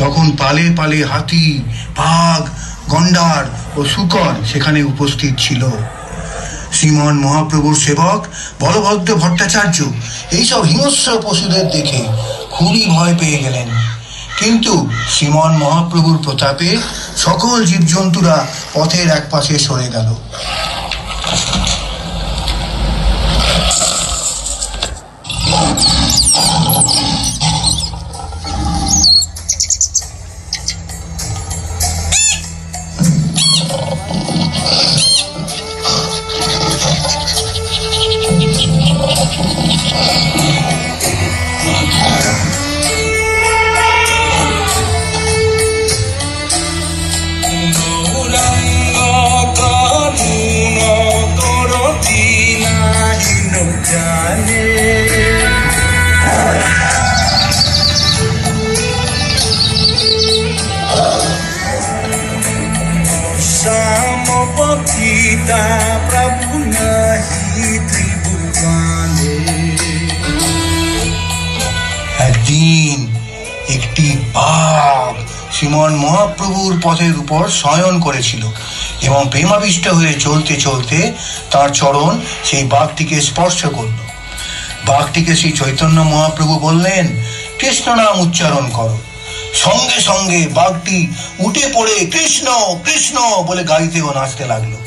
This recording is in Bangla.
তখন পালে পালে হাতি, বাঘ, গন্ডার ও শূকর সেখানে উপস্থিত ছিল। শ্রীমান মহাপ্রভুর সেবক বলভদ্র ভট্টাচার্য এইসব হিংস্র পশুদের দেখে খুবই ভয় পেয়ে গেলেন, কিন্তু শ্রীমান মহাপ্রভুর প্রতাপে সকল জীবজন্তুরা পথের এক পাশে সরে গেল। একদিন একটি বাঘ শ্রীমান মহাপ্রভুর পথের উপর শয়ন করেছিল এবং প্রেমাবিষ্ট হয়ে চলতে চলতে তার চরণ সেই বাঘটিকে স্পর্শ করল। বাঘটিকে শ্রী চৈতন্য মহাপ্রভু বললেন, কৃষ্ণ নাম উচ্চারণ করো। সঙ্গে সঙ্গে বাঘটি উঠে পড়ে কৃষ্ণ কৃষ্ণ বলে গাইতে ও নাচতে লাগলো।